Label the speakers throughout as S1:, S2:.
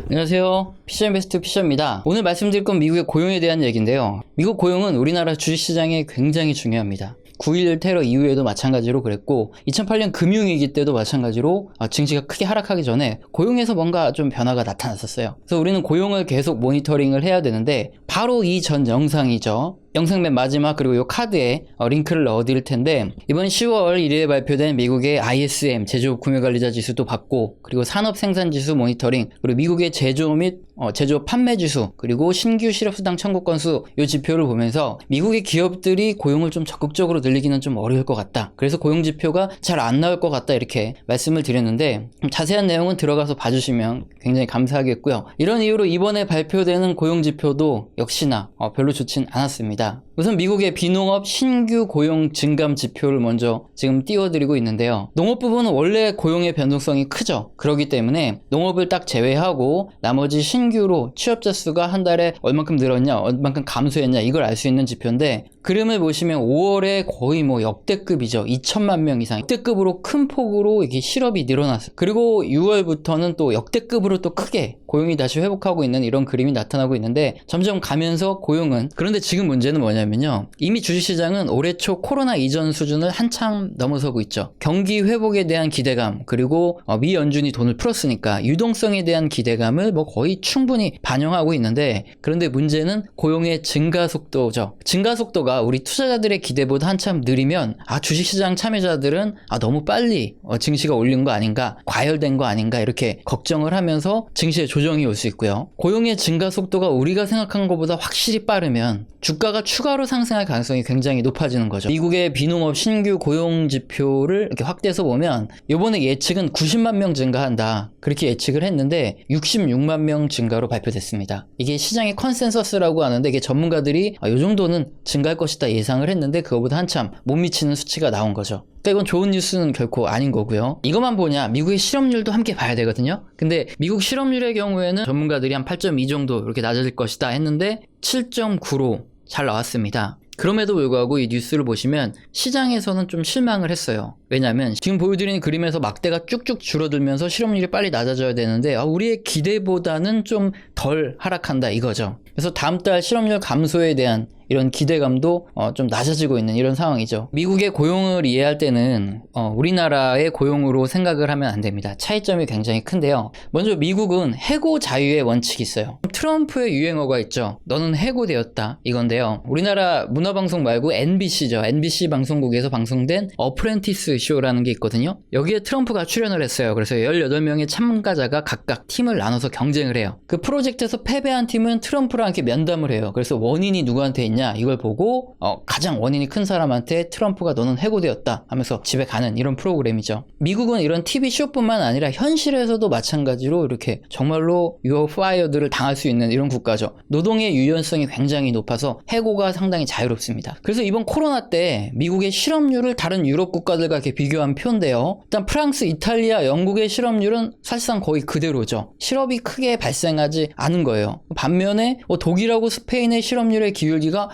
S1: 안녕하세요. 피셔인베스트 피셔입니다. 오늘 말씀드릴 건 미국의 고용에 대한 얘기인데요. 미국 고용은 우리나라 주식시장에 굉장히 중요합니다. 9.11 테러 이후에도 마찬가지로 그랬고 2008년 금융위기 때도 마찬가지로 증시가 크게 하락하기 전에 고용에서 뭔가 좀 변화가 나타났었어요. 그래서 우리는 고용을 계속 모니터링을 해야 되는데 바로 이 전 영상이죠. 영상 맨 마지막 그리고 이 카드에 링크를 넣어드릴 텐데 이번 10월 1일에 발표된 미국의 ISM 제조업 구매관리자 지수도 봤고 그리고 산업생산지수 모니터링 그리고 미국의 제조업 및 제조업 판매지수 그리고 신규 실업수당 청구 건수 이 지표를 보면서 미국의 기업들이 고용을 좀 적극적으로 늘리기는 좀 어려울 것 같다. 그래서 고용지표가 잘 안 나올 것 같다 이렇게 말씀을 드렸는데 자세한 내용은 들어가서 봐주시면 굉장히 감사하겠고요. 이런 이유로 이번에 발표되는 고용지표도 역시나 별로 좋진 않았습니다. 우선 미국의 비농업 신규 고용 증감 지표를 먼저 지금 띄워드리고 있는데요. 농업 부분은 원래 고용의 변동성이 크죠. 그렇기 때문에 농업을 딱 제외하고 나머지 신규로 취업자 수가 한 달에 얼만큼 늘었냐 얼만큼 감소했냐 이걸 알 수 있는 지표인데 그림을 보시면 5월에 거의 역대급이죠. 2천만 명 이상 역대급으로 큰 폭으로 이게 실업이 늘어났어요. 그리고 6월부터는 또 역대급으로 또 크게 고용이 다시 회복하고 있는 이런 그림이 나타나고 있는데 점점 가면서 고용은 그런데 지금 문제는 뭐냐면요. 이미 주식시장은 올해 초 코로나 이전 수준을 한참 넘어서고 있죠. 경기 회복에 대한 기대감 그리고 미 연준이 돈을 풀었으니까 유동성에 대한 기대감을 거의 충분히 반영하고 있는데 그런데 문제는 고용의 증가 속도죠. 증가 속도가 우리 투자자들의 기대보다 한참 느리면 주식시장 참여자들은 너무 빨리 증시가 올린 거 아닌가 과열된 거 아닌가 이렇게 걱정을 하면서 증시에 조정이 올 수 있고요. 고용의 증가 속도가 우리가 생각한 것보다 확실히 빠르면 주가가 추가로 상승할 가능성이 굉장히 높아지는 거죠. 미국의 비농업 신규 고용 지표를 이렇게 확대해서 보면 이번에 예측은 90만 명 증가한다 그렇게 예측을 했는데 66만 명 증가로 발표됐습니다. 이게 시장의 컨센서스라고 하는데 이게 전문가들이 이 정도는 증가할 것이다 예상을 했는데 그거보다 한참 못 미치는 수치가 나온 거죠. 그러니까 이건 좋은 뉴스는 결코 아닌 거고요. 이것만 보냐 미국의 실업률도 함께 봐야 되거든요. 근데 미국 실업률의 경우에는 전문가들이 한 8.2 정도 이렇게 낮아질 것이다 했는데 7.9로 잘 나왔습니다. 그럼에도 불구하고 이 뉴스를 보시면 시장에서는 좀 실망을 했어요. 왜냐하면 지금 보여드리는 그림에서 막대가 쭉쭉 줄어들면서 실업률이 빨리 낮아져야 되는데 우리의 기대보다는 좀 덜 하락한다 이거죠. 그래서 다음 달 실업률 감소에 대한 이런 기대감도 좀 낮아지고 있는 이런 상황이죠. 미국의 고용을 이해할 때는 우리나라의 고용으로 생각을 하면 안 됩니다. 차이점이 굉장히 큰데요. 먼저 미국은 해고 자유의 원칙이 있어요. 트럼프의 유행어가 있죠. 너는 해고되었다 이건데요. 우리나라 문화방송 말고 NBC죠. NBC 방송국에서 방송된 어프렌티스 쇼라는 게 있거든요. 여기에 트럼프가 출연을 했어요. 그래서 18명의 참가자가 각각 팀을 나눠서 경쟁을 해요. 그 프로젝트에서 패배한 팀은 트럼프랑 이렇게 면담을 해요. 그래서 원인이 누구한테 있냐 이걸 보고 가장 원인이 큰 사람한테 트럼프가 너는 해고되었다 하면서 집에 가는 이런 프로그램이죠. 미국은 이런 TV 쇼뿐만 아니라 현실에서도 마찬가지로 이렇게 정말로 You're fired를 당할 수 있는 이런 국가죠. 노동의 유연성이 굉장히 높아서 해고가 상당히 자유롭습니다. 그래서 이번 코로나 때 미국의 실업률을 다른 유럽 국가들과 이렇게 비교한 표인데요. 일단 프랑스, 이탈리아, 영국의 실업률은 사실상 거의 그대로죠. 실업이 크게 발생하지 않은 거예요. 반면에 독일하고 스페인의 실업률의 기울기가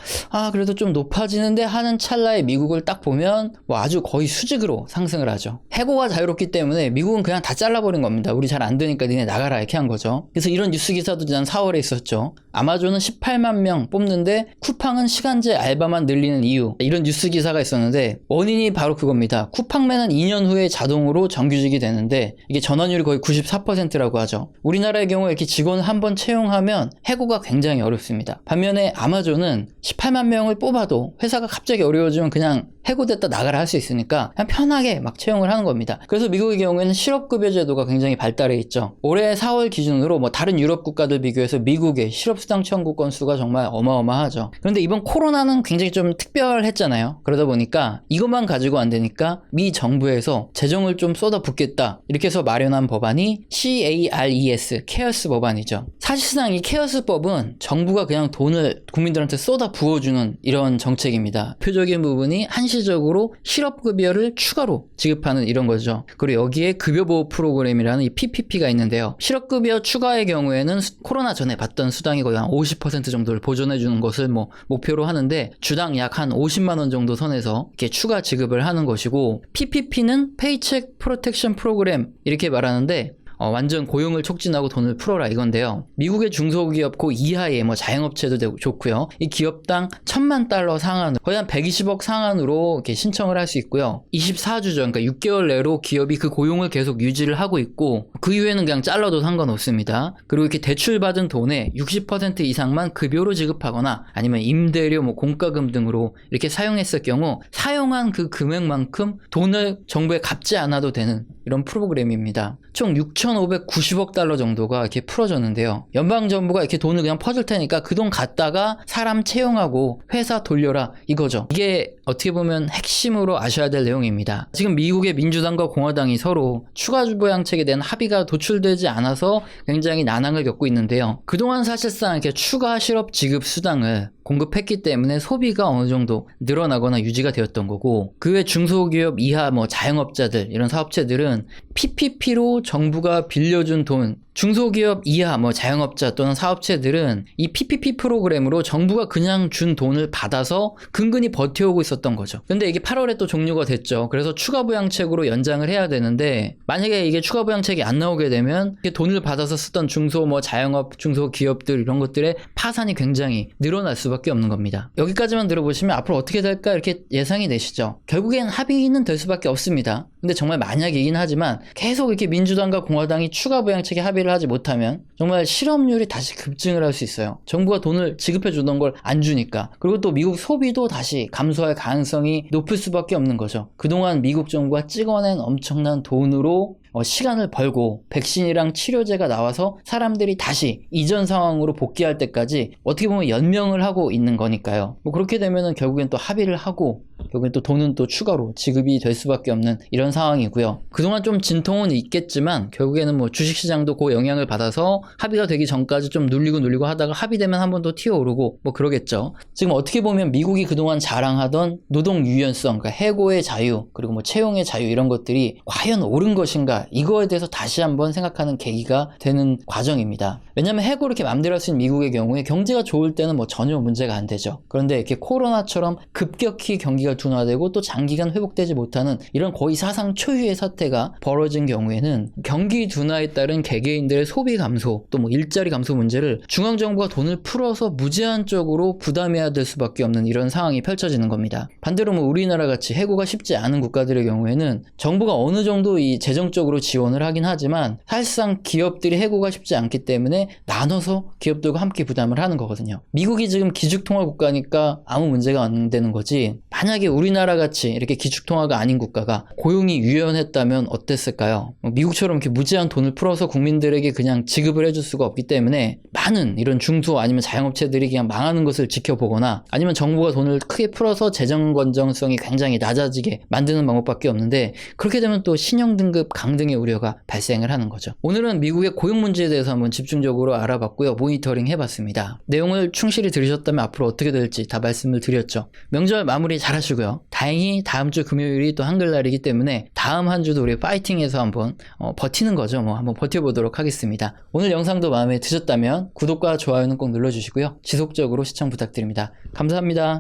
S1: 그래도 좀 높아지는데 하는 찰나에 미국을 딱 보면 아주 거의 수직으로 상승을 하죠. 해고가 자유롭기 때문에 미국은 그냥 다 잘라버린 겁니다. 우리 잘 안 되니까 니네 나가라 이렇게 한 거죠. 그래서 이런 뉴스 기사도 지난 4월에 있었죠. 아마존은 18만 명 뽑는데 쿠팡은 시간제 알바만 늘리는 이유 이런 뉴스 기사가 있었는데 원인이 바로 그겁니다. 쿠팡맨은 2년 후에 자동으로 정규직이 되는데 이게 전환율이 거의 94%라고 하죠. 우리나라의 경우 이렇게 직원을 한번 채용하면 해고가 굉장히 어렵습니다. 반면에 아마존은 18만 명을 뽑아도 회사가 갑자기 어려워지면 그냥 해고됐다 나가라 할 수 있으니까 그냥 편하게 막 채용을 하는 겁니다. 그래서 미국의 경우에는 실업급여 제도가 굉장히 발달해 있죠. 올해 4월 기준으로 다른 유럽 국가들 비교해서 미국의 실업수당 청구 건수가 정말 어마어마하죠. 그런데 이번 코로나는 굉장히 좀 특별했잖아요. 그러다 보니까 이것만 가지고 안 되니까 미 정부에서 재정을 좀 쏟아붓겠다 이렇게 해서 마련한 법안이 CARES, 케어스 법안이죠. 사실상 이 케어스 법은 정부가 그냥 돈을 국민들한테 쏟아 부어주는 이런 정책입니다. 표적인 부분이 한시적으로 실업급여를 추가로 지급하는 이런 거죠. 그리고 여기에 급여보호 프로그램이라는 이 PPP가 있는데요. 실업급여 추가의 경우에는 코로나 전에 받던 수당이 거의 한 50% 정도를 보존해주는 것을 목표로 하는데 주당 약 한 50만 원 정도 선에서 이렇게 추가 지급을 하는 것이고 PPP는 페이책 프로텍션 프로그램 이렇게 말하는데 완전 고용을 촉진하고 돈을 풀어라 이건데요. 미국의 중소기업 그 이하의 뭐 자영업체도 좋고요. 이 기업당 $10,000,000 상한으로 거의 한 120억 상한으로 이렇게 신청을 할 수 있고요. 24주 전, 그러니까 6개월 내로 기업이 그 고용을 계속 유지를 하고 있고 그 이후에는 그냥 잘라도 상관없습니다. 그리고 이렇게 대출받은 돈의 60% 이상만 급여로 지급하거나 아니면 임대료, 뭐 공과금 등으로 이렇게 사용했을 경우 사용한 그 금액만큼 돈을 정부에 갚지 않아도 되는 이런 프로그램입니다. 총 $6,590억 정도가 이렇게 풀어졌는데요. 연방정부가 이렇게 돈을 그냥 퍼줄 테니까 그 돈 갖다가 사람 채용하고 회사 돌려라 이거죠. 이게 어떻게 보면 핵심으로 아셔야 될 내용입니다. 지금 미국의 민주당과 공화당이 서로 추가 부양책에 대한 합의가 도출되지 않아서 굉장히 난항을 겪고 있는데요. 그동안 사실상 이렇게 추가 실업 지급 수당을 공급했기 때문에 소비가 어느 정도 늘어나거나 유지가 되었던 거고, 그 외 중소기업 이하 뭐 자영업자들 이런 사업체들은 PPP로 정부가 빌려준 돈, 중소기업 이하 뭐 자영업자 또는 사업체들은 이 PPP 프로그램으로 정부가 그냥 준 돈을 받아서 근근히 버텨오고 있었던 거죠. 근데 이게 8월에 또 종료가 됐죠. 그래서 추가 부양책으로 연장을 해야 되는데, 만약에 이게 추가 부양책이 안 나오게 되면 이게 돈을 받아서 쓰던 중소 뭐 자영업, 중소기업들 이런 것들의 파산이 굉장히 늘어날 수밖에 없는 겁니다. 여기까지만 들어보시면 앞으로 어떻게 될까 이렇게 예상이 되시죠. 결국엔 합의는 될 수밖에 없습니다. 근데 정말 만약이긴 하지만 계속 이렇게 민주당과 공화당이 추가 부양책에 합의를 하지 못하면 정말 실업률이 다시 급증을 할 수 있어요. 정부가 돈을 지급해 주던 걸 안 주니까. 그리고 또 미국 소비도 다시 감소할 가능성이 높을 수밖에 없는 거죠. 그동안 미국 정부가 찍어낸 엄청난 돈으로 시간을 벌고 백신이랑 치료제가 나와서 사람들이 다시 이전 상황으로 복귀할 때까지 어떻게 보면 연명을 하고 있는 거니까요. 뭐 그렇게 되면은 결국엔 또 합의를 하고 결국엔 또 돈은 또 추가로 지급이 될 수밖에 없는 이런 상황이고요. 그동안 좀 진통은 있겠지만 결국에는 뭐 주식시장도 그 영향을 받아서 합의가 되기 전까지 좀 눌리고 하다가 합의되면 한 번 더 튀어오르고 뭐 그러겠죠. 지금 어떻게 보면 미국이 그동안 자랑하던 노동 유연성, 그러니까 해고의 자유, 그리고 뭐 채용의 자유 이런 것들이 과연 옳은 것인가, 이거에 대해서 다시 한번 생각하는 계기가 되는 과정입니다. 왜냐하면 해고를 이렇게 맘대로 할 수 있는 미국의 경우에 경제가 좋을 때는 뭐 전혀 문제가 안 되죠. 그런데 이렇게 코로나처럼 급격히 경기가 둔화되고 또 장기간 회복되지 못하는 이런 거의 사상 초유의 사태가 벌어진 경우에는 경기 둔화에 따른 개개인들의 소비 감소, 또 뭐 일자리 감소 문제를 중앙정부가 돈을 풀어서 무제한적으로 부담해야 될 수밖에 없는 이런 상황이 펼쳐지는 겁니다. 반대로 뭐 우리나라 같이 해고가 쉽지 않은 국가들의 경우에는 정부가 어느 정도 이 재정적으로 지원을 하긴 하지만 사실상 기업들이 해고가 쉽지 않기 때문에 나눠서 기업들과 함께 부담을 하는 거거든요. 미국이 지금 기축통화 국가니까 아무 문제가 안 되는 거지, 만약에 우리나라 같이 이렇게 기축통화가 아닌 국가가 고용이 유연했다면 어땠을까요? 미국처럼 이렇게 무제한 돈을 풀어서 국민들에게 그냥 지급을 해줄 수가 없기 때문에 많은 이런 중소 아니면 자영업체들이 그냥 망하는 것을 지켜보거나 아니면 정부가 돈을 크게 풀어서 재정 건전성이 굉장히 낮아지게 만드는 방법밖에 없는데, 그렇게 되면 또 신용등급 강등의 우려가 발생을 하는 거죠. 오늘은 미국의 고용 문제에 대해서 한번 집중적으로 알아봤고요. 모니터링 해봤습니다. 내용을 충실히 들으셨다면 앞으로 어떻게 될지 다 말씀을 드렸죠. 명절 마무리 잘 하시고요. 다행히 다음 주 금요일이 또 한글날이기 때문에 다음 한 주도 우리 파이팅해서 한번 버티는 거죠. 뭐 한번 버텨보도록 하겠습니다. 오늘 영상도 마음에 드셨다면 구독과 좋아요는 꼭 눌러주시고요. 지속적으로 시청 부탁드립니다. 감사합니다.